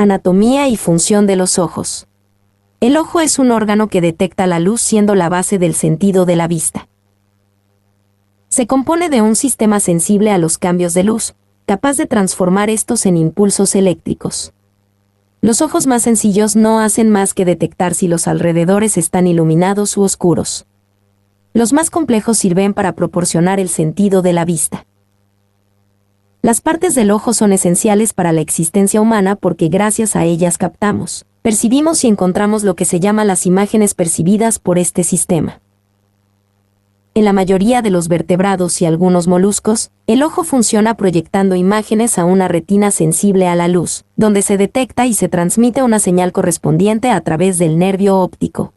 Anatomía y función de los ojos. El ojo es un órgano que detecta la luz, siendo la base del sentido de la vista. Se compone de un sistema sensible a los cambios de luz, capaz de transformar estos en impulsos eléctricos. Los ojos más sencillos no hacen más que detectar si los alrededores están iluminados u oscuros. Los más complejos sirven para proporcionar el sentido de la vista. Las partes del ojo son esenciales para la existencia humana porque gracias a ellas captamos, percibimos y encontramos lo que se llama las imágenes percibidas por este sistema. En la mayoría de los vertebrados y algunos moluscos, el ojo funciona proyectando imágenes a una retina sensible a la luz, donde se detecta y se transmite una señal correspondiente a través del nervio óptico.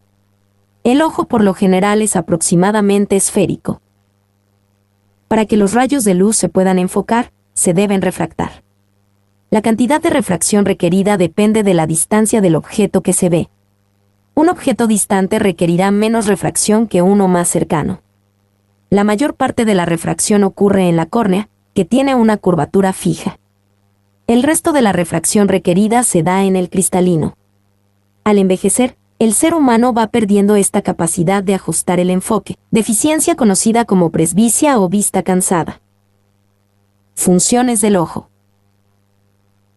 El ojo por lo general es aproximadamente esférico. Para que los rayos de luz se puedan enfocar, se deben refractar. La cantidad de refracción requerida depende de la distancia del objeto que se ve. Un objeto distante requerirá menos refracción que uno más cercano. La mayor parte de la refracción ocurre en la córnea, que tiene una curvatura fija. El resto de la refracción requerida se da en el cristalino. Al envejecer, el ser humano va perdiendo esta capacidad de ajustar el enfoque, deficiencia conocida como presbicia o vista cansada. Funciones del ojo.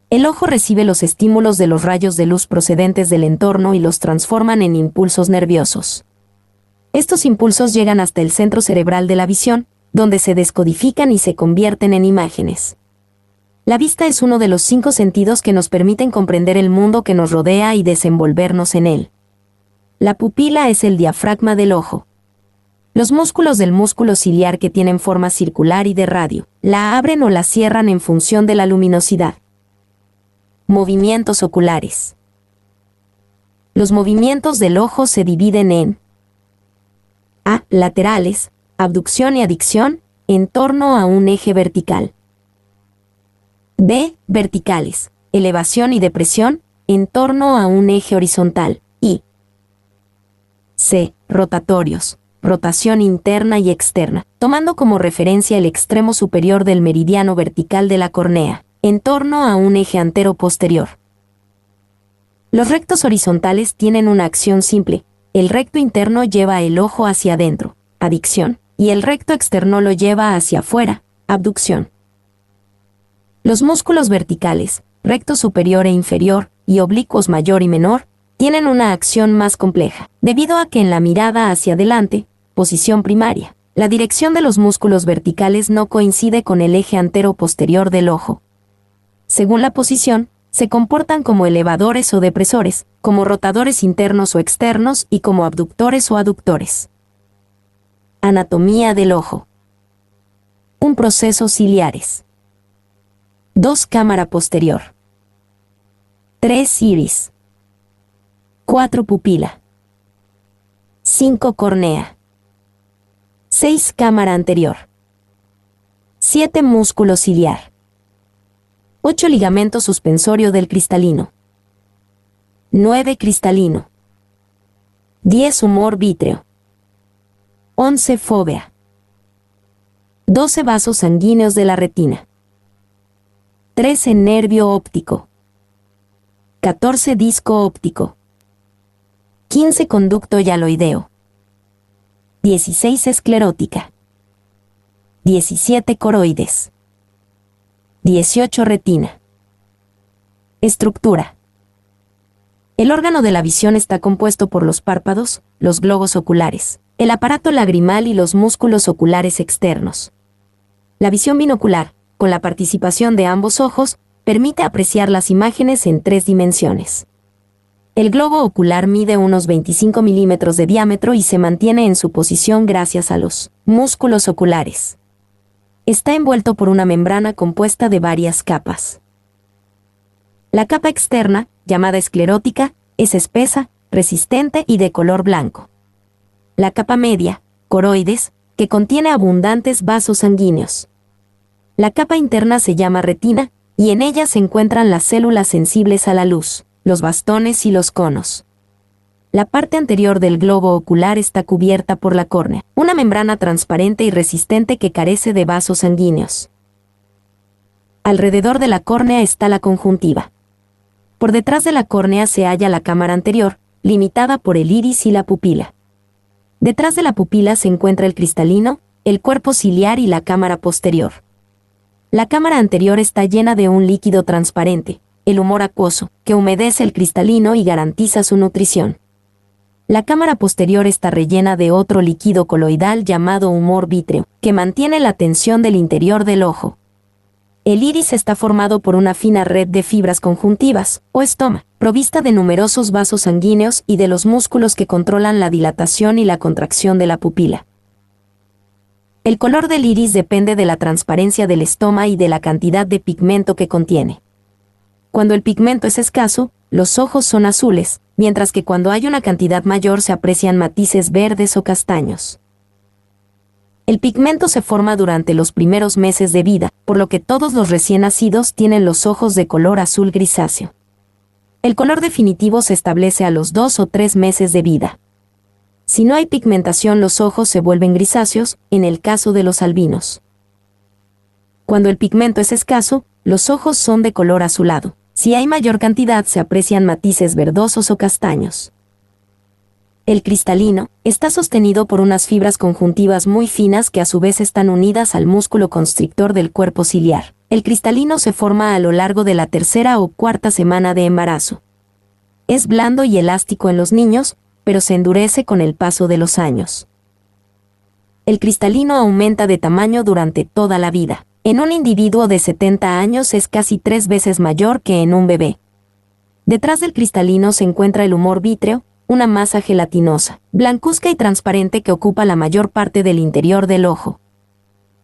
El ojo recibe los estímulos de los rayos de luz procedentes del entorno y los transforman en impulsos nerviosos. Estos impulsos llegan hasta el centro cerebral de la visión, donde se descodifican y se convierten en imágenes. La vista es uno de los 5 sentidos que nos permiten comprender el mundo que nos rodea y desenvolvernos en él. La pupila es el diafragma del ojo. Los músculos del músculo ciliar, que tienen forma circular y de radio, la abren o la cierran en función de la luminosidad. Movimientos oculares. Los movimientos del ojo se dividen en A. Laterales, abducción y aducción, en torno a un eje vertical. B. Verticales, elevación y depresión, en torno a un eje horizontal. Y C. Rotatorios, rotación interna y externa, tomando como referencia el extremo superior del meridiano vertical de la córnea, en torno a un eje antero-posterior. Los rectos horizontales tienen una acción simple. El recto interno lleva el ojo hacia adentro, adicción, y el recto externo lo lleva hacia afuera, abducción. Los músculos verticales, recto superior e inferior, y oblicuos mayor y menor, tienen una acción más compleja, debido a que en la mirada hacia adelante, posición primaria, la dirección de los músculos verticales no coincide con el eje antero-posterior del ojo. Según la posición, se comportan como elevadores o depresores, como rotadores internos o externos y como abductores o aductores. Anatomía del ojo. Un proceso ciliares. 2 cámara posterior. 3 iris. 4 pupila. 5 córnea. 6 cámara anterior. 7 músculo ciliar. 8 ligamento suspensorio del cristalino. 9 cristalino. 10 humor vítreo. 11 fóvea. 12 vasos sanguíneos de la retina. 13 nervio óptico. 14 disco óptico. 15 conducto hialoideo. 16 esclerótica. 17 coroides. 18 retina. Estructura. El órgano de la visión está compuesto por los párpados, los globos oculares, el aparato lagrimal y los músculos oculares externos. La visión binocular, con la participación de ambos ojos, permite apreciar las imágenes en 3 dimensiones. El globo ocular mide unos 25 milímetros de diámetro y se mantiene en su posición gracias a los músculos oculares. Está envuelto por una membrana compuesta de varias capas. La capa externa, llamada esclerótica, es espesa, resistente y de color blanco. La capa media, coroides, que contiene abundantes vasos sanguíneos. La capa interna se llama retina, y en ella se encuentran las células sensibles a la luz, los bastones y los conos. La parte anterior del globo ocular está cubierta por la córnea, una membrana transparente y resistente que carece de vasos sanguíneos. Alrededor de la córnea está la conjuntiva. Por detrás de la córnea se halla la cámara anterior, limitada por el iris y la pupila. Detrás de la pupila se encuentra el cristalino, el cuerpo ciliar y la cámara posterior. La cámara anterior está llena de un líquido transparente, el humor acuoso, que humedece el cristalino y garantiza su nutrición. La cámara posterior está rellena de otro líquido coloidal llamado humor vítreo, que mantiene la tensión del interior del ojo. El iris está formado por una fina red de fibras conjuntivas, o estoma, provista de numerosos vasos sanguíneos y de los músculos que controlan la dilatación y la contracción de la pupila. El color del iris depende de la transparencia del estoma y de la cantidad de pigmento que contiene. Cuando el pigmento es escaso, los ojos son azules, mientras que cuando hay una cantidad mayor se aprecian matices verdes o castaños. El pigmento se forma durante los primeros meses de vida, por lo que todos los recién nacidos tienen los ojos de color azul grisáceo. El color definitivo se establece a los 2 o 3 meses de vida. Si no hay pigmentación, los ojos se vuelven grisáceos, en el caso de los albinos. Cuando el pigmento es escaso, los ojos son de color azulado. Si hay mayor cantidad, se aprecian matices verdosos o castaños. El cristalino está sostenido por unas fibras conjuntivas muy finas que a su vez están unidas al músculo constrictor del cuerpo ciliar. El cristalino se forma a lo largo de la 3ª o 4ª semana de embarazo. Es blando y elástico en los niños, pero se endurece con el paso de los años. El cristalino aumenta de tamaño durante toda la vida. En un individuo de 70 años es casi 3 veces mayor que en un bebé. Detrás del cristalino se encuentra el humor vítreo, una masa gelatinosa, blancuzca y transparente que ocupa la mayor parte del interior del ojo.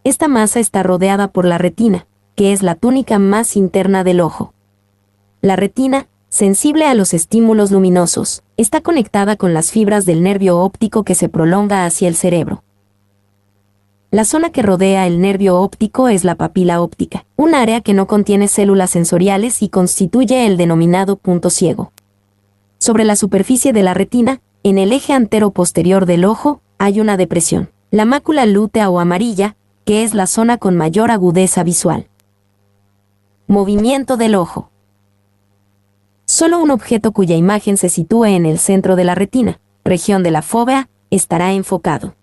Esta masa está rodeada por la retina, que es la túnica más interna del ojo. La retina, sensible a los estímulos luminosos, está conectada con las fibras del nervio óptico que se prolonga hacia el cerebro. La zona que rodea el nervio óptico es la papila óptica, un área que no contiene células sensoriales y constituye el denominado punto ciego. Sobre la superficie de la retina, en el eje antero-posterior del ojo, hay una depresión, la mácula lútea o amarilla, que es la zona con mayor agudeza visual. Movimiento del ojo. Solo un objeto cuya imagen se sitúe en el centro de la retina, región de la fóvea, estará enfocado.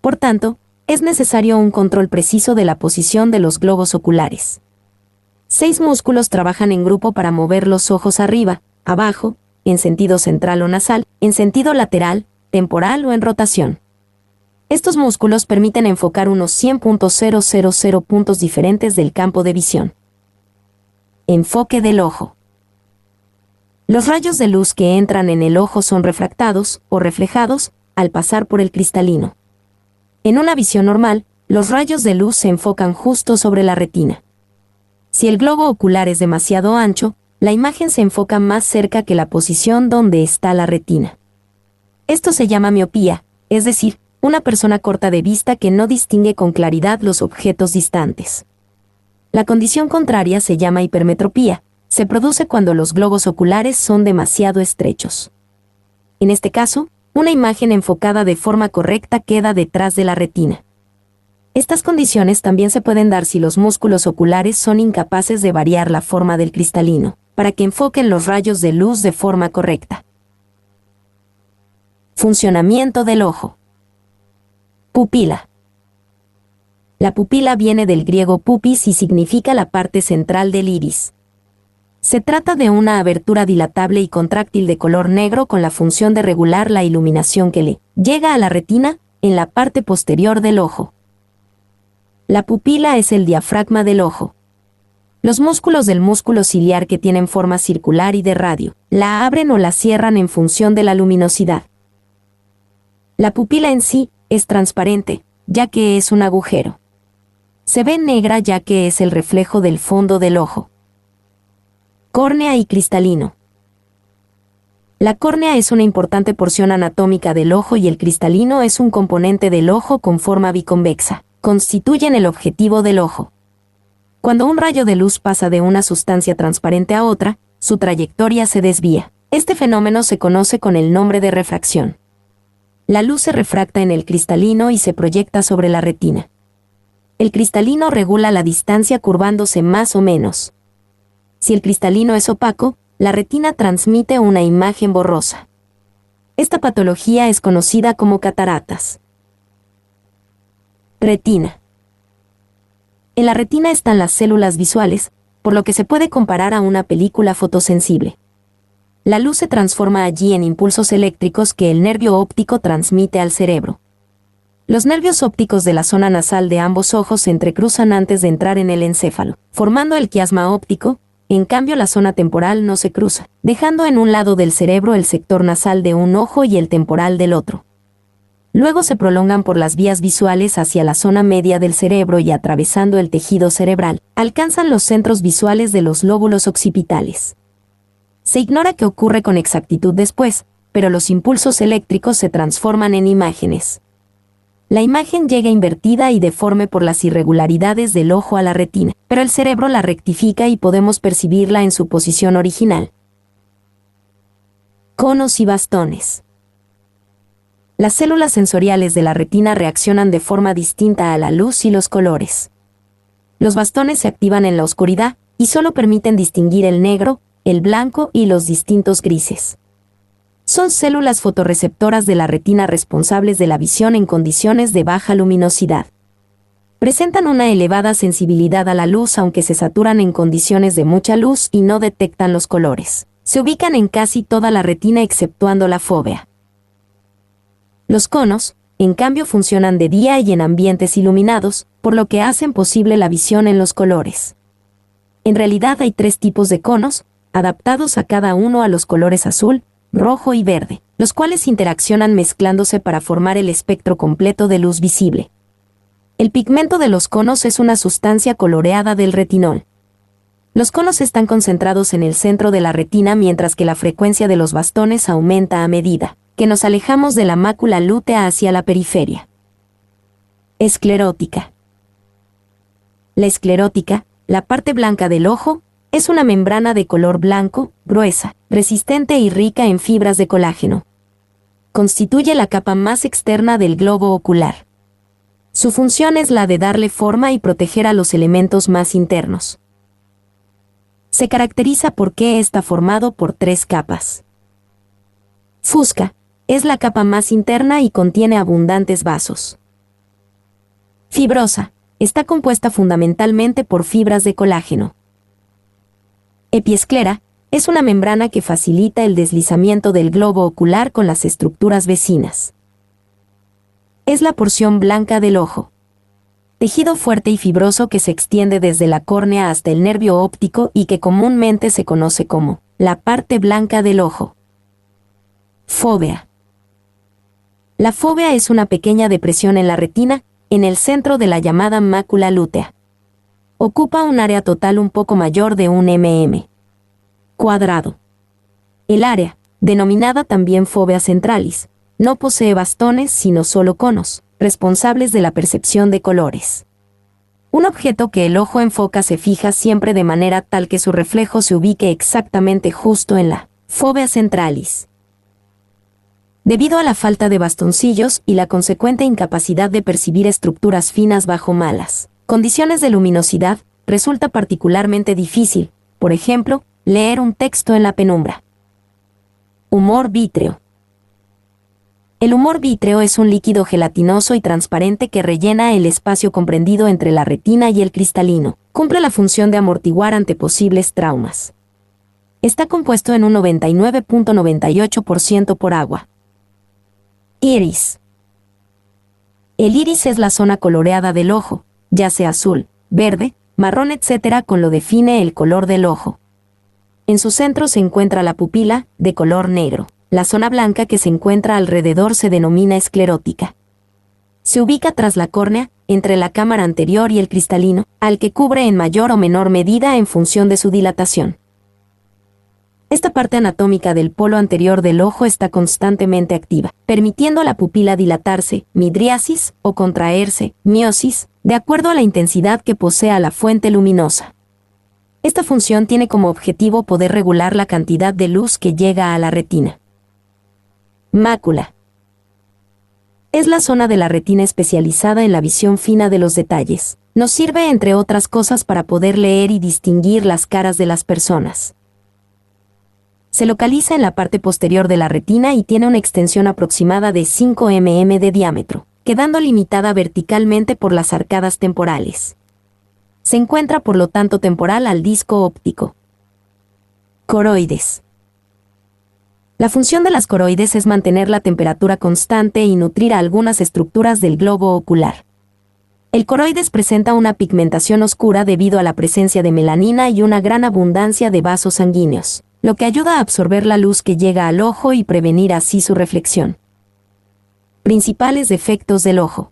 Por tanto, es necesario un control preciso de la posición de los globos oculares. 6 músculos trabajan en grupo para mover los ojos arriba, abajo, en sentido central o nasal, en sentido lateral, temporal o en rotación. Estos músculos permiten enfocar unos 100.000 puntos diferentes del campo de visión. Enfoque del ojo. Los rayos de luz que entran en el ojo son refractados o reflejados al pasar por el cristalino. En una visión normal, los rayos de luz se enfocan justo sobre la retina. Si el globo ocular es demasiado ancho, la imagen se enfoca más cerca que la posición donde está la retina. Esto se llama miopía, es decir, una persona corta de vista que no distingue con claridad los objetos distantes. La condición contraria se llama hipermetropía, se produce cuando los globos oculares son demasiado estrechos. En este caso, una imagen enfocada de forma correcta queda detrás de la retina. Estas condiciones también se pueden dar si los músculos oculares son incapaces de variar la forma del cristalino, para que enfoquen los rayos de luz de forma correcta. Funcionamiento del ojo. Pupila. La pupila viene del griego pupis y significa la parte central del iris. Se trata de una abertura dilatable y contráctil de color negro con la función de regular la iluminación que le llega a la retina en la parte posterior del ojo. La pupila es el diafragma del ojo. Los músculos del músculo ciliar que tienen forma circular y de radio, la abren o la cierran en función de la luminosidad. La pupila en sí es transparente, ya que es un agujero. Se ve negra ya que es el reflejo del fondo del ojo. Córnea y cristalino. La córnea es una importante porción anatómica del ojo y el cristalino es un componente del ojo con forma biconvexa. Constituyen el objetivo del ojo. Cuando un rayo de luz pasa de una sustancia transparente a otra, su trayectoria se desvía. Este fenómeno se conoce con el nombre de refracción. La luz se refracta en el cristalino y se proyecta sobre la retina. El cristalino regula la distancia curvándose más o menos. Si el cristalino es opaco, la retina transmite una imagen borrosa. Esta patología es conocida como cataratas. Retina. En la retina están las células visuales, por lo que se puede comparar a una película fotosensible. La luz se transforma allí en impulsos eléctricos que el nervio óptico transmite al cerebro. Los nervios ópticos de la zona nasal de ambos ojos se entrecruzan antes de entrar en el encéfalo, formando el quiasma óptico. En cambio, la zona temporal no se cruza, dejando en un lado del cerebro el sector nasal de un ojo y el temporal del otro. Luego se prolongan por las vías visuales hacia la zona media del cerebro y atravesando el tejido cerebral, alcanzan los centros visuales de los lóbulos occipitales. Se ignora qué ocurre con exactitud después, pero los impulsos eléctricos se transforman en imágenes. La imagen llega invertida y deforme por las irregularidades del ojo a la retina, pero el cerebro la rectifica y podemos percibirla en su posición original. Conos y bastones. Las células sensoriales de la retina reaccionan de forma distinta a la luz y los colores. Los bastones se activan en la oscuridad y solo permiten distinguir el negro, el blanco y los distintos grises. Son células fotorreceptoras de la retina responsables de la visión en condiciones de baja luminosidad. Presentan una elevada sensibilidad a la luz aunque se saturan en condiciones de mucha luz y no detectan los colores. Se ubican en casi toda la retina exceptuando la fóvea. Los conos, en cambio, funcionan de día y en ambientes iluminados, por lo que hacen posible la visión en los colores. En realidad hay 3 tipos de conos, adaptados a cada uno a los colores azul, rojo y verde, los cuales interaccionan mezclándose para formar el espectro completo de luz visible. El pigmento de los conos es una sustancia coloreada del retinol. Los conos están concentrados en el centro de la retina mientras que la frecuencia de los bastones aumenta a medida que nos alejamos de la mácula lútea hacia la periferia. Esclerótica. La esclerótica, la parte blanca del ojo, es una membrana de color blanco, gruesa, resistente y rica en fibras de colágeno. Constituye la capa más externa del globo ocular. Su función es la de darle forma y proteger a los elementos más internos. Se caracteriza porque está formado por 3 capas. Fusca. Es la capa más interna y contiene abundantes vasos. Fibrosa. Está compuesta fundamentalmente por fibras de colágeno. Epiesclera. Es una membrana que facilita el deslizamiento del globo ocular con las estructuras vecinas. Es la porción blanca del ojo. Tejido fuerte y fibroso que se extiende desde la córnea hasta el nervio óptico y que comúnmente se conoce como la parte blanca del ojo. Fóvea. La fóvea es una pequeña depresión en la retina, en el centro de la llamada mácula lútea. Ocupa un área total un poco mayor de 1 mm cuadrado. El área, denominada también fóvea centralis, no posee bastones sino solo conos, responsables de la percepción de colores. Un objeto que el ojo enfoca se fija siempre de manera tal que su reflejo se ubique exactamente justo en la fóvea centralis. Debido a la falta de bastoncillos y la consecuente incapacidad de percibir estructuras finas bajo malas condiciones de luminosidad, resulta particularmente difícil, por ejemplo, leer un texto en la penumbra. Humor vítreo. El humor vítreo es un líquido gelatinoso y transparente que rellena el espacio comprendido entre la retina y el cristalino. Cumple la función de amortiguar ante posibles traumas. Está compuesto en un 99.98% por agua. Iris. El iris es la zona coloreada del ojo, ya sea azul, verde, marrón, etc., con lo define el color del ojo. En su centro se encuentra la pupila, de color negro. La zona blanca que se encuentra alrededor se denomina esclerótica. Se ubica tras la córnea, entre la cámara anterior y el cristalino, al que cubre en mayor o menor medida en función de su dilatación. Esta parte anatómica del polo anterior del ojo está constantemente activa, permitiendo a la pupila dilatarse, midriasis, o contraerse, miosis, de acuerdo a la intensidad que posea la fuente luminosa. Esta función tiene como objetivo poder regular la cantidad de luz que llega a la retina. Mácula. Es la zona de la retina especializada en la visión fina de los detalles. Nos sirve, entre otras cosas, para poder leer y distinguir las caras de las personas. Se localiza en la parte posterior de la retina y tiene una extensión aproximada de 5 mm de diámetro, quedando limitada verticalmente por las arcadas temporales. Se encuentra por lo tanto temporal al disco óptico. Coroides. La función de las coroides es mantener la temperatura constante y nutrir a algunas estructuras del globo ocular. El coroides presenta una pigmentación oscura debido a la presencia de melanina y una gran abundancia de vasos sanguíneos, lo que ayuda a absorber la luz que llega al ojo y prevenir así su reflexión. Principales defectos del ojo.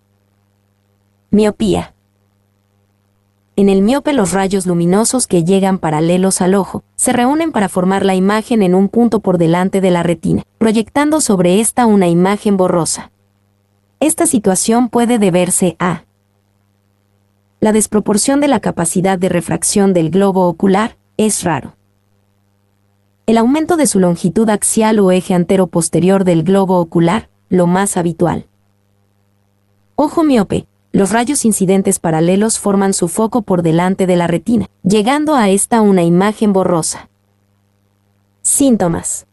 Miopía. En el miope los rayos luminosos que llegan paralelos al ojo se reúnen para formar la imagen en un punto por delante de la retina, proyectando sobre esta una imagen borrosa. Esta situación puede deberse a la desproporción de la capacidad de refracción del globo ocular, es raro. El aumento de su longitud axial o eje antero-posterior del globo ocular, lo más habitual. Ojo miope. Los rayos incidentes paralelos forman su foco por delante de la retina, llegando a esta una imagen borrosa. Síntomas.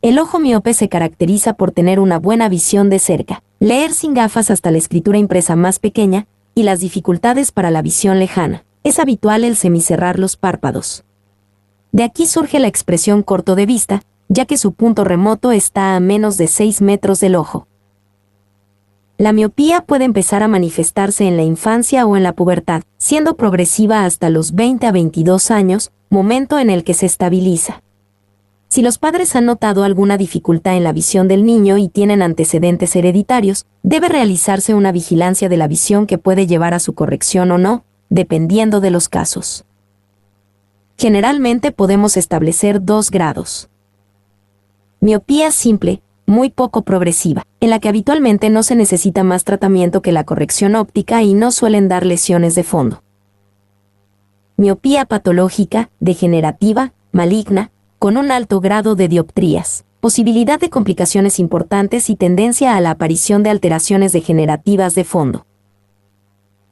El ojo miope se caracteriza por tener una buena visión de cerca, leer sin gafas hasta la escritura impresa más pequeña, y las dificultades para la visión lejana. Es habitual el semicerrar los párpados. De aquí surge la expresión corto de vista, ya que su punto remoto está a menos de 6 metros del ojo. La miopía puede empezar a manifestarse en la infancia o en la pubertad, siendo progresiva hasta los 20 a 22 años, momento en el que se estabiliza. Si los padres han notado alguna dificultad en la visión del niño y tienen antecedentes hereditarios, debe realizarse una vigilancia de la visión que puede llevar a su corrección o no, dependiendo de los casos. Generalmente podemos establecer 2 grados. Miopía simple, muy poco progresiva, en la que habitualmente no se necesita más tratamiento que la corrección óptica y no suelen dar lesiones de fondo. Miopía patológica, degenerativa, maligna, con un alto grado de dioptrías, posibilidad de complicaciones importantes y tendencia a la aparición de alteraciones degenerativas de fondo.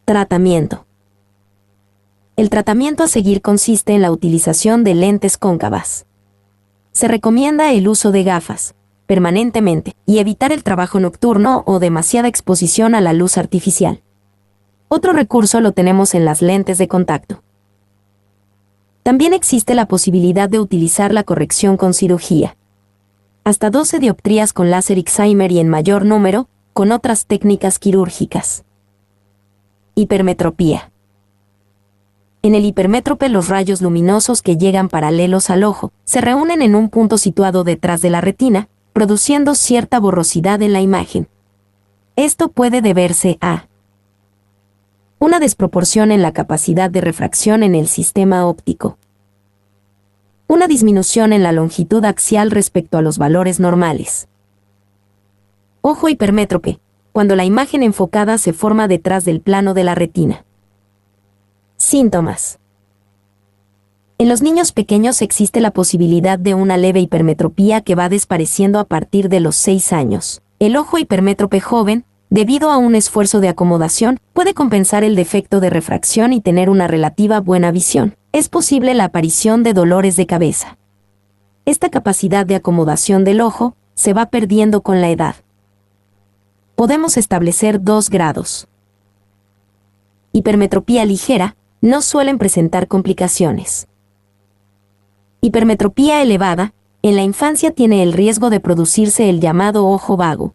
Tratamiento. El tratamiento a seguir consiste en la utilización de lentes cóncavas. Se recomienda el uso de gafas, permanentemente, y evitar el trabajo nocturno o demasiada exposición a la luz artificial. Otro recurso lo tenemos en las lentes de contacto. También existe la posibilidad de utilizar la corrección con cirugía. Hasta 12 dioptrías con láser excimer y en mayor número, con otras técnicas quirúrgicas. Hipermetropía. En el hipermétrope los rayos luminosos que llegan paralelos al ojo se reúnen en un punto situado detrás de la retina, produciendo cierta borrosidad en la imagen. Esto puede deberse a una desproporción en la capacidad de refracción en el sistema óptico, una disminución en la longitud axial respecto a los valores normales. Ojo hipermétrope, cuando la imagen enfocada se forma detrás del plano de la retina. Síntomas. En los niños pequeños existe la posibilidad de una leve hipermetropía que va desapareciendo a partir de los 6 años. El ojo hipermétrope joven, debido a un esfuerzo de acomodación, puede compensar el defecto de refracción y tener una relativa buena visión. Es posible la aparición de dolores de cabeza. Esta capacidad de acomodación del ojo se va perdiendo con la edad. Podemos establecer 2 grados. Hipermetropía ligera, no suelen presentar complicaciones. Hipermetropía elevada, en la infancia tiene el riesgo de producirse el llamado ojo vago.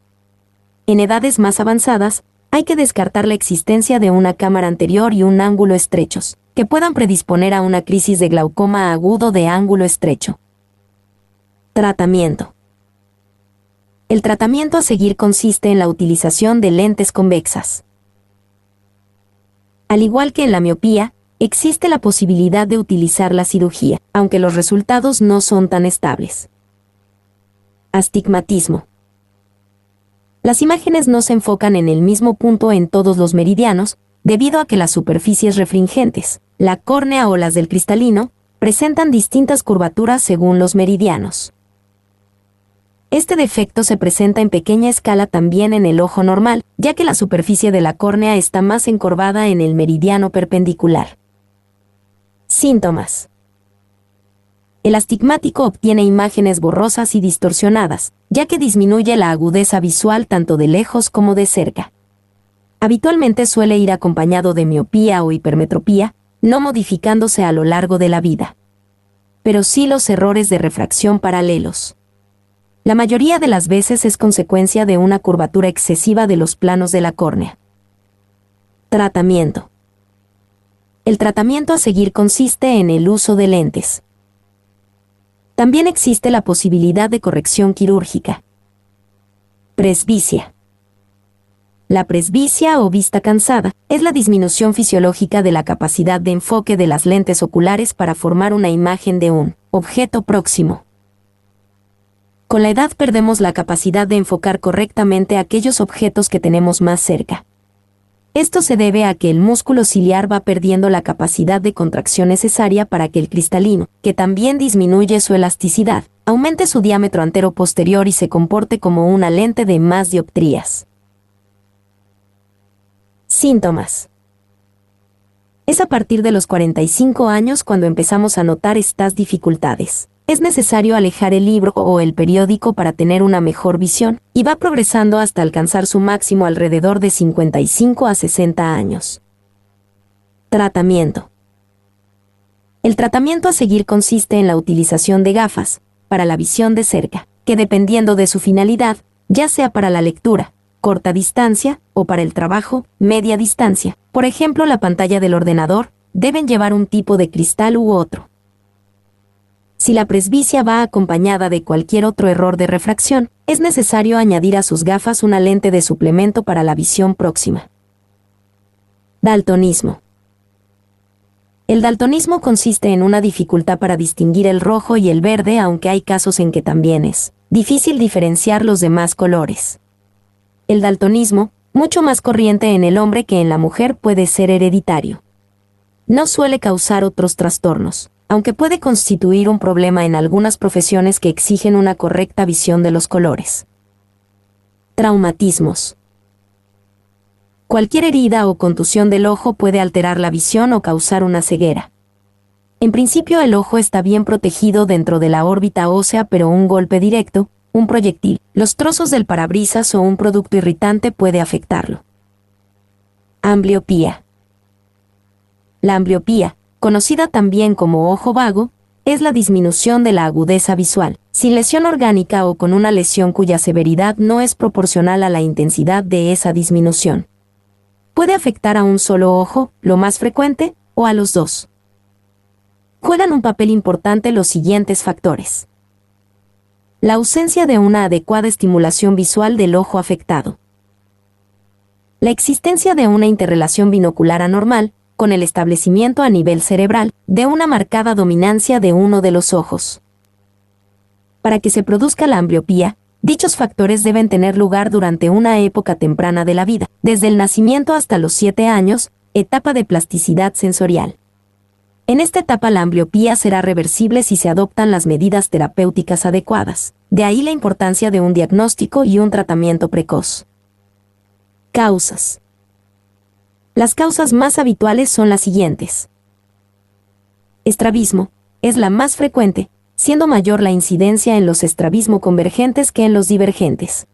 En edades más avanzadas, hay que descartar la existencia de una cámara anterior y un ángulo estrechos, que puedan predisponer a una crisis de glaucoma agudo de ángulo estrecho. Tratamiento. El tratamiento a seguir consiste en la utilización de lentes convexas. Al igual que en la miopía, existe la posibilidad de utilizar la cirugía, aunque los resultados no son tan estables. Astigmatismo. Las imágenes no se enfocan en el mismo punto en todos los meridianos, debido a que las superficies refringentes, la córnea o las del cristalino, presentan distintas curvaturas según los meridianos. Este defecto se presenta en pequeña escala también en el ojo normal, ya que la superficie de la córnea está más encorvada en el meridiano perpendicular. Síntomas. El astigmático obtiene imágenes borrosas y distorsionadas, ya que disminuye la agudeza visual tanto de lejos como de cerca. Habitualmente suele ir acompañado de miopía o hipermetropía, no modificándose a lo largo de la vida. Pero sí los errores de refracción paralelos. La mayoría de las veces es consecuencia de una curvatura excesiva de los planos de la córnea. Tratamiento. El tratamiento a seguir consiste en el uso de lentes. También existe la posibilidad de corrección quirúrgica. Presbicia. La presbicia o vista cansada es la disminución fisiológica de la capacidad de enfoque de las lentes oculares para formar una imagen de un objeto próximo. Con la edad perdemos la capacidad de enfocar correctamente aquellos objetos que tenemos más cerca. Esto se debe a que el músculo ciliar va perdiendo la capacidad de contracción necesaria para que el cristalino, que también disminuye su elasticidad, aumente su diámetro antero-posterior y se comporte como una lente de más dioptrías. Síntomas. Es a partir de los 45 años cuando empezamos a notar estas dificultades. Es necesario alejar el libro o el periódico para tener una mejor visión, y va progresando hasta alcanzar su máximo alrededor de 55 a 60 años. Tratamiento. El tratamiento a seguir consiste en la utilización de gafas, para la visión de cerca, que dependiendo de su finalidad, ya sea para la lectura, corta distancia, o para el trabajo, media distancia, por ejemplo la pantalla del ordenador, deben llevar un tipo de cristal u otro. Si la presbicia va acompañada de cualquier otro error de refracción, es necesario añadir a sus gafas una lente de suplemento para la visión próxima. Daltonismo. El daltonismo consiste en una dificultad para distinguir el rojo y el verde, aunque hay casos en que también es difícil diferenciar los demás colores. El daltonismo, mucho más corriente en el hombre que en la mujer, puede ser hereditario. No suele causar otros trastornos, aunque puede constituir un problema en algunas profesiones que exigen una correcta visión de los colores. Traumatismos. Cualquier herida o contusión del ojo puede alterar la visión o causar una ceguera. En principio el ojo está bien protegido dentro de la órbita ósea, pero un golpe directo, un proyectil, los trozos del parabrisas o un producto irritante puede afectarlo. Ambliopía. La ambliopía, conocida también como ojo vago, es la disminución de la agudeza visual, sin lesión orgánica o con una lesión cuya severidad no es proporcional a la intensidad de esa disminución. Puede afectar a un solo ojo, lo más frecuente, o a los dos. Juegan un papel importante los siguientes factores. La ausencia de una adecuada estimulación visual del ojo afectado. La existencia de una interrelación binocular anormal, con el establecimiento a nivel cerebral de una marcada dominancia de uno de los ojos. Para que se produzca la ambliopía, dichos factores deben tener lugar durante una época temprana de la vida, desde el nacimiento hasta los 7 años, etapa de plasticidad sensorial. En esta etapa la ambliopía será reversible si se adoptan las medidas terapéuticas adecuadas, de ahí la importancia de un diagnóstico y un tratamiento precoz. Causas. Las causas más habituales son las siguientes. Estrabismo es la más frecuente, siendo mayor la incidencia en los estrabismo convergentes que en los divergentes.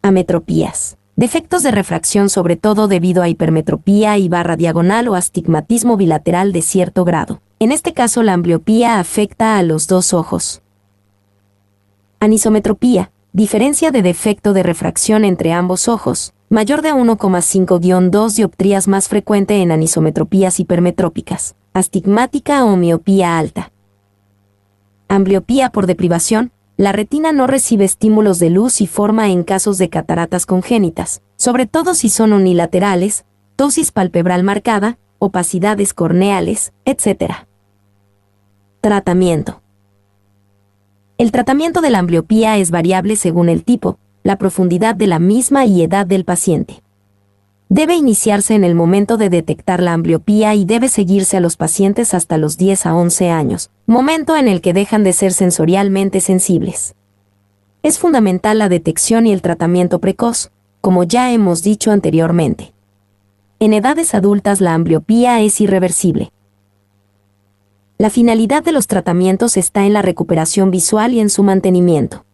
Ametropías. Defectos de refracción sobre todo debido a hipermetropía y barra diagonal o astigmatismo bilateral de cierto grado. En este caso la ambliopía afecta a los dos ojos. Anisometropía. Diferencia de defecto de refracción entre ambos ojos, mayor de 1,5-2 dioptrías, más frecuente en anisometropías hipermetrópicas, astigmática o miopía alta. Ambliopía por deprivación. La retina no recibe estímulos de luz y forma en casos de cataratas congénitas, sobre todo si son unilaterales, ptosis palpebral marcada, opacidades corneales, etc. Tratamiento. El tratamiento de la ambliopía es variable según el tipo, la profundidad de la misma y edad del paciente. Debe iniciarse en el momento de detectar la ambliopía y debe seguirse a los pacientes hasta los 10 a 11 años, momento en el que dejan de ser sensorialmente sensibles. Es fundamental la detección y el tratamiento precoz, como ya hemos dicho anteriormente. En edades adultas la ambliopía es irreversible. La finalidad de los tratamientos está en la recuperación visual y en su mantenimiento.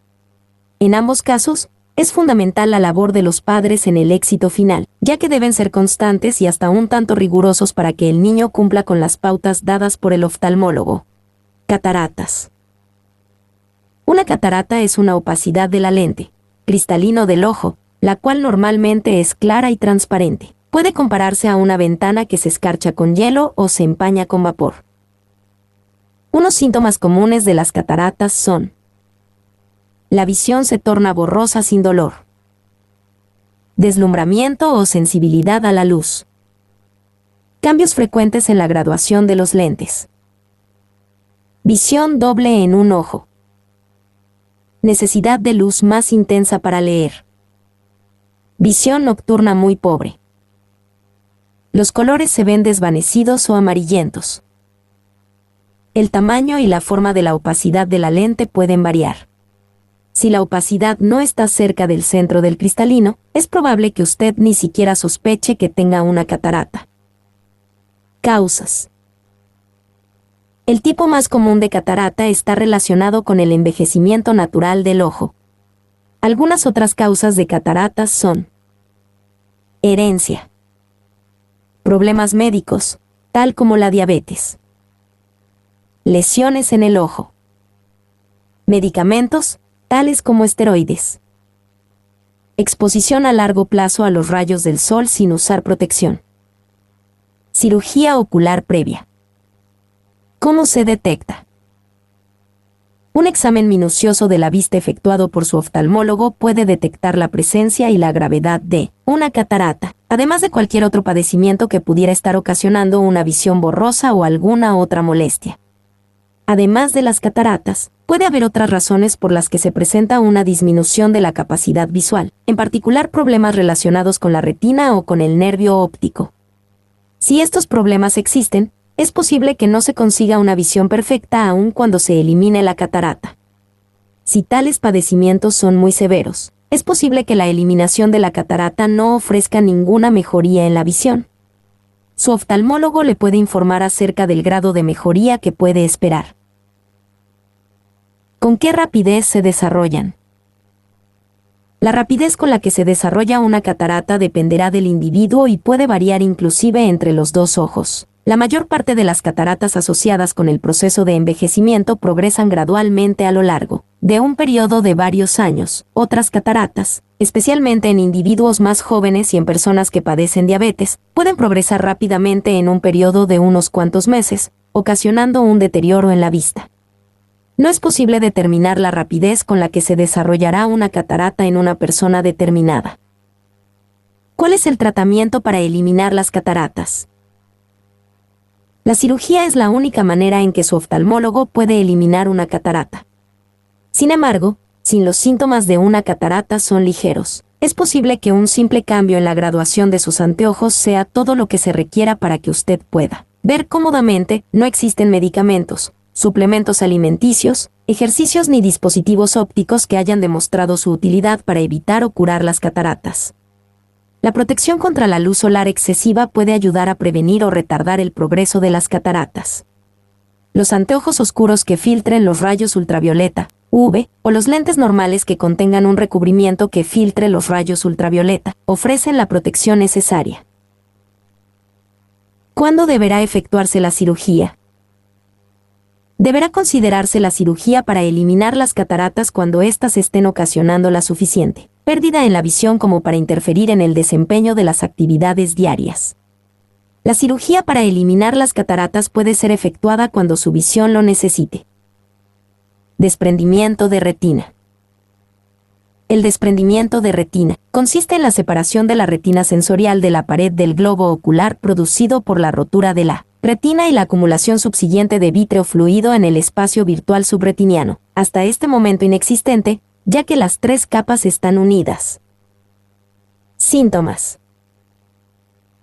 En ambos casos, es fundamental la labor de los padres en el éxito final, ya que deben ser constantes y hasta un tanto rigurosos para que el niño cumpla con las pautas dadas por el oftalmólogo. Cataratas. Una catarata es una opacidad de la lente, cristalino del ojo, la cual normalmente es clara y transparente. Puede compararse a una ventana que se escarcha con hielo o se empaña con vapor. Unos síntomas comunes de las cataratas son: la visión se torna borrosa sin dolor, deslumbramiento o sensibilidad a la luz, cambios frecuentes en la graduación de los lentes, visión doble en un ojo, necesidad de luz más intensa para leer, visión nocturna muy pobre. Los colores se ven desvanecidos o amarillentos. El tamaño y la forma de la opacidad de la lente pueden variar. Si la opacidad no está cerca del centro del cristalino, es probable que usted ni siquiera sospeche que tenga una catarata. Causas. El tipo más común de catarata está relacionado con el envejecimiento natural del ojo. Algunas otras causas de cataratas son: herencia, problemas médicos, tal como la diabetes, lesiones en el ojo, medicamentos, tales como esteroides, exposición a largo plazo a los rayos del sol sin usar protección, cirugía ocular previa. ¿Cómo se detecta? Un examen minucioso de la vista efectuado por su oftalmólogo puede detectar la presencia y la gravedad de una catarata, además de cualquier otro padecimiento que pudiera estar ocasionando una visión borrosa o alguna otra molestia. Además de las cataratas, puede haber otras razones por las que se presenta una disminución de la capacidad visual, en particular problemas relacionados con la retina o con el nervio óptico. Si estos problemas existen, es posible que no se consiga una visión perfecta aun cuando se elimine la catarata. Si tales padecimientos son muy severos, es posible que la eliminación de la catarata no ofrezca ninguna mejoría en la visión. Su oftalmólogo le puede informar acerca del grado de mejoría que puede esperar. ¿Con qué rapidez se desarrollan? La rapidez con la que se desarrolla una catarata dependerá del individuo y puede variar inclusive entre los dos ojos. La mayor parte de las cataratas asociadas con el proceso de envejecimiento progresan gradualmente a lo largo de un periodo de varios años. Otras cataratas, especialmente en individuos más jóvenes y en personas que padecen diabetes, pueden progresar rápidamente en un periodo de unos cuantos meses, ocasionando un deterioro en la vista. No es posible determinar la rapidez con la que se desarrollará una catarata en una persona determinada. ¿Cuál es el tratamiento para eliminar las cataratas? La cirugía es la única manera en que su oftalmólogo puede eliminar una catarata. Sin embargo, si los síntomas de una catarata son ligeros, es posible que un simple cambio en la graduación de sus anteojos sea todo lo que se requiera para que usted pueda ver cómodamente. No existen medicamentos, suplementos alimenticios, ejercicios ni dispositivos ópticos que hayan demostrado su utilidad para evitar o curar las cataratas. La protección contra la luz solar excesiva puede ayudar a prevenir o retardar el progreso de las cataratas. Los anteojos oscuros que filtren los rayos ultravioleta, UV, o los lentes normales que contengan un recubrimiento que filtre los rayos ultravioleta, ofrecen la protección necesaria. ¿Cuándo deberá efectuarse la cirugía? Deberá considerarse la cirugía para eliminar las cataratas cuando éstas estén ocasionando la suficiente pérdida en la visión como para interferir en el desempeño de las actividades diarias. La cirugía para eliminar las cataratas puede ser efectuada cuando su visión lo necesite. Desprendimiento de retina. El desprendimiento de retina consiste en la separación de la retina sensorial de la pared del globo ocular producido por la rotura de la retina y la acumulación subsiguiente de vítreo fluido en el espacio virtual subretiniano, hasta este momento inexistente, ya que las tres capas están unidas. Síntomas.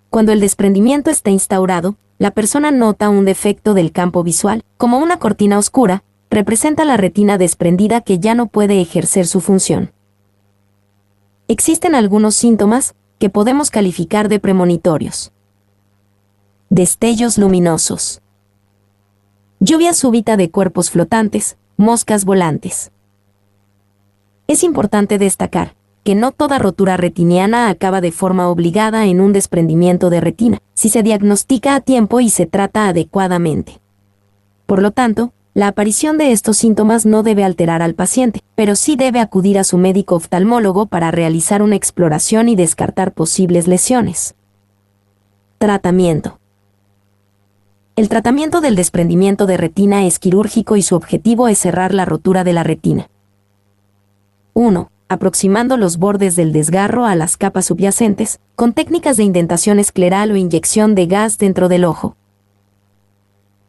Cuando el desprendimiento está instaurado, la persona nota un defecto del campo visual, como una cortina oscura, representa la retina desprendida que ya no puede ejercer su función. Existen algunos síntomas que podemos calificar de premonitorios. Destellos luminosos. Lluvia súbita de cuerpos flotantes, moscas volantes. Es importante destacar que no toda rotura retiniana acaba de forma obligada en un desprendimiento de retina, si se diagnostica a tiempo y se trata adecuadamente. Por lo tanto, la aparición de estos síntomas no debe alterar al paciente, pero sí debe acudir a su médico oftalmólogo para realizar una exploración y descartar posibles lesiones. Tratamiento. El tratamiento del desprendimiento de retina es quirúrgico y su objetivo es cerrar la rotura de la retina. 1. Aproximando los bordes del desgarro a las capas subyacentes, con técnicas de indentación escleral o inyección de gas dentro del ojo.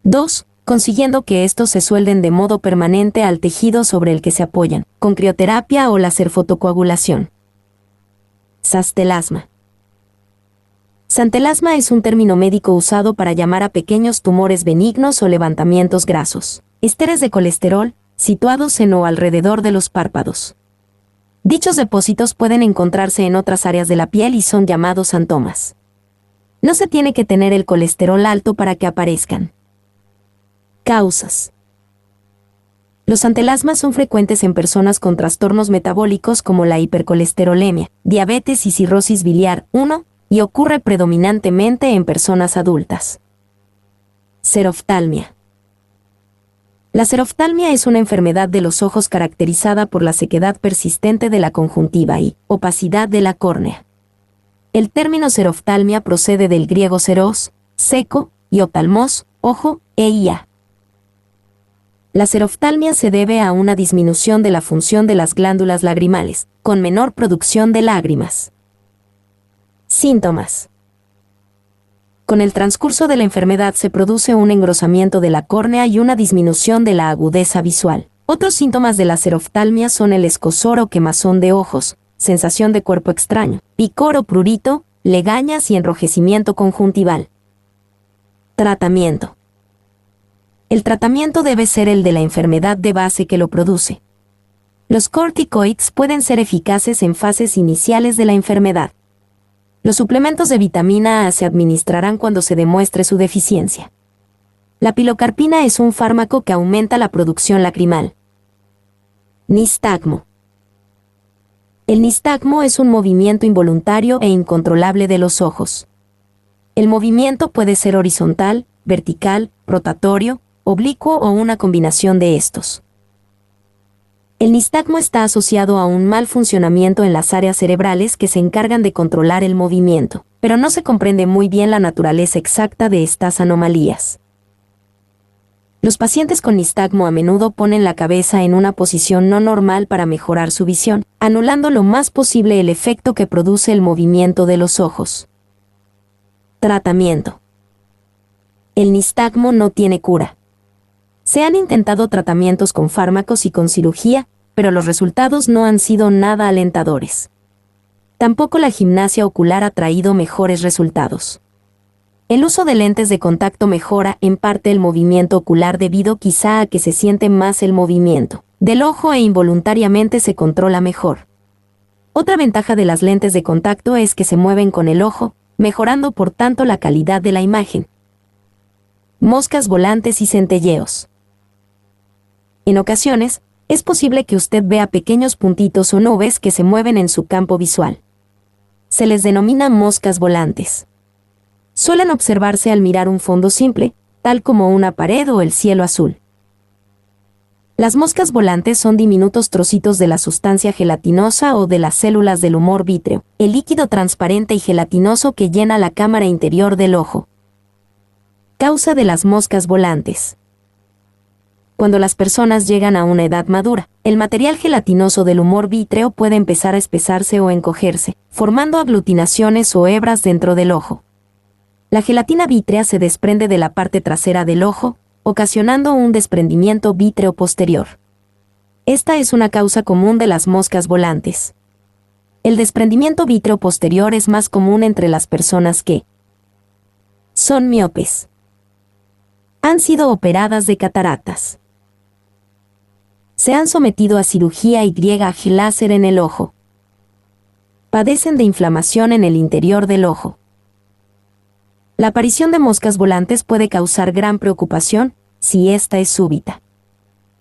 2. Consiguiendo que estos se suelden de modo permanente al tejido sobre el que se apoyan, con crioterapia o láser fotocoagulación. Santelasma. Santelasma es un término médico usado para llamar a pequeños tumores benignos o levantamientos grasos, esteres de colesterol, situados en o alrededor de los párpados. Dichos depósitos pueden encontrarse en otras áreas de la piel y son llamados santomas. No se tiene que tener el colesterol alto para que aparezcan. Causas. Los santelasmas son frecuentes en personas con trastornos metabólicos como la hipercolesterolemia, diabetes y cirrosis biliar 1, y ocurre predominantemente en personas adultas. Xeroftalmia. La xeroftalmia es una enfermedad de los ojos caracterizada por la sequedad persistente de la conjuntiva y opacidad de la córnea. El término xeroftalmia procede del griego xeros, seco, y oftalmos, ojo, ia. La xeroftalmia se debe a una disminución de la función de las glándulas lagrimales, con menor producción de lágrimas. Síntomas. Con el transcurso de la enfermedad se produce un engrosamiento de la córnea y una disminución de la agudeza visual. Otros síntomas de la xeroftalmia son el escozor o quemazón de ojos, sensación de cuerpo extraño, picor o prurito, legañas y enrojecimiento conjuntival. Tratamiento. El tratamiento debe ser el de la enfermedad de base que lo produce. Los corticoides pueden ser eficaces en fases iniciales de la enfermedad. Los suplementos de vitamina A se administrarán cuando se demuestre su deficiencia. La pilocarpina es un fármaco que aumenta la producción lacrimal. Nistagmo. El nistagmo es un movimiento involuntario e incontrolable de los ojos. El movimiento puede ser horizontal, vertical, rotatorio, oblicuo o una combinación de estos. El nistagmo está asociado a un mal funcionamiento en las áreas cerebrales que se encargan de controlar el movimiento, pero no se comprende muy bien la naturaleza exacta de estas anomalías. Los pacientes con nistagmo a menudo ponen la cabeza en una posición no normal para mejorar su visión, anulando lo más posible el efecto que produce el movimiento de los ojos. Tratamiento. El nistagmo no tiene cura. Se han intentado tratamientos con fármacos y con cirugía, pero los resultados no han sido nada alentadores. Tampoco la gimnasia ocular ha traído mejores resultados. El uso de lentes de contacto mejora en parte el movimiento ocular debido quizá a que se siente más el movimiento del ojo e involuntariamente se controla mejor. Otra ventaja de las lentes de contacto es que se mueven con el ojo, mejorando por tanto la calidad de la imagen. Moscas volantes y centelleos. En ocasiones, es posible que usted vea pequeños puntitos o nubes que se mueven en su campo visual. Se les denomina moscas volantes. Suelen observarse al mirar un fondo simple, tal como una pared o el cielo azul. Las moscas volantes son diminutos trocitos de la sustancia gelatinosa o de las células del humor vítreo, el líquido transparente y gelatinoso que llena la cámara interior del ojo. Causa de las moscas volantes. Cuando las personas llegan a una edad madura, el material gelatinoso del humor vítreo puede empezar a espesarse o encogerse, formando aglutinaciones o hebras dentro del ojo. La gelatina vítrea se desprende de la parte trasera del ojo, ocasionando un desprendimiento vítreo posterior. Esta es una causa común de las moscas volantes. El desprendimiento vítreo posterior es más común entre las personas que son miopes. Han sido operadas de cataratas. Se han sometido a cirugía y láser en el ojo. Padecen de inflamación en el interior del ojo. La aparición de moscas volantes puede causar gran preocupación, si esta es súbita.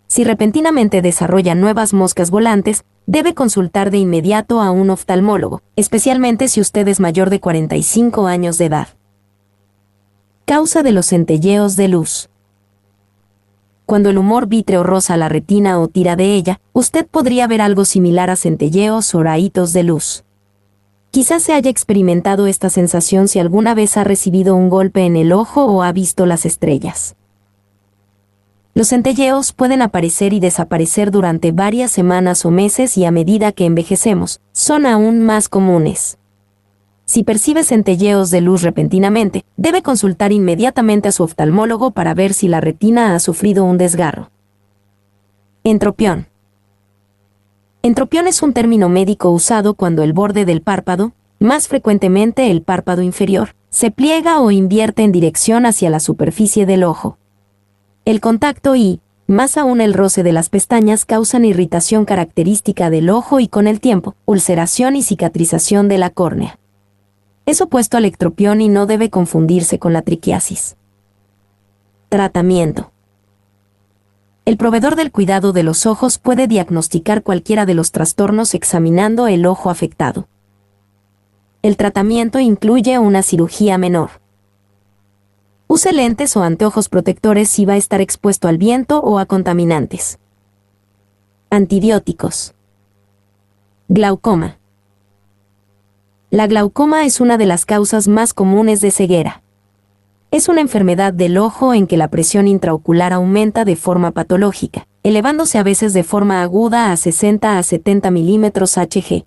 Si repentinamente desarrolla nuevas moscas volantes, debe consultar de inmediato a un oftalmólogo, especialmente si usted es mayor de 45 años de edad. Causa de los centelleos de luz. Cuando el humor vítreo roza la retina o tira de ella, usted podría ver algo similar a centelleos o rayitos de luz. Quizás se haya experimentado esta sensación si alguna vez ha recibido un golpe en el ojo o ha visto las estrellas. Los centelleos pueden aparecer y desaparecer durante varias semanas o meses y a medida que envejecemos, son aún más comunes. Si percibe centelleos de luz repentinamente, debe consultar inmediatamente a su oftalmólogo para ver si la retina ha sufrido un desgarro. Entropión. Entropión es un término médico usado cuando el borde del párpado, más frecuentemente el párpado inferior, se pliega o invierte en dirección hacia la superficie del ojo. El contacto y, más aún el roce de las pestañas causan irritación característica del ojo y con el tiempo, ulceración y cicatrización de la córnea. Es opuesto al ectropión y no debe confundirse con la triquiasis. Tratamiento. El proveedor del cuidado de los ojos puede diagnosticar cualquiera de los trastornos examinando el ojo afectado. El tratamiento incluye una cirugía menor. Use lentes o anteojos protectores si va a estar expuesto al viento o a contaminantes. Antibióticos. Glaucoma. La glaucoma es una de las causas más comunes de ceguera. Es una enfermedad del ojo en que la presión intraocular aumenta de forma patológica, elevándose a veces de forma aguda a 60 a 70 milímetros Hg.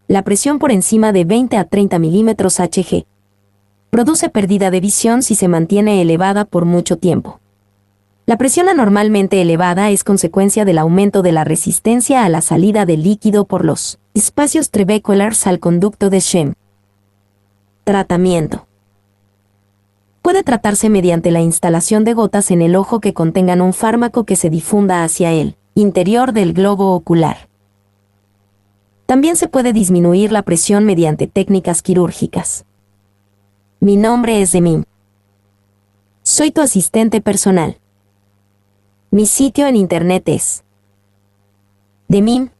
La presión por encima de 20 a 30 milímetros Hg produce pérdida de visión si se mantiene elevada por mucho tiempo. La presión anormalmente elevada es consecuencia del aumento de la resistencia a la salida de líquido por los espacios trabeculares al conducto de Schlemm. Tratamiento. Puede tratarse mediante la instalación de gotas en el ojo que contengan un fármaco que se difunda hacia el interior del globo ocular. También se puede disminuir la presión mediante técnicas quirúrgicas. Mi nombre es Demim. Soy tu asistente personal. Mi sitio en internet es demim.es.tl.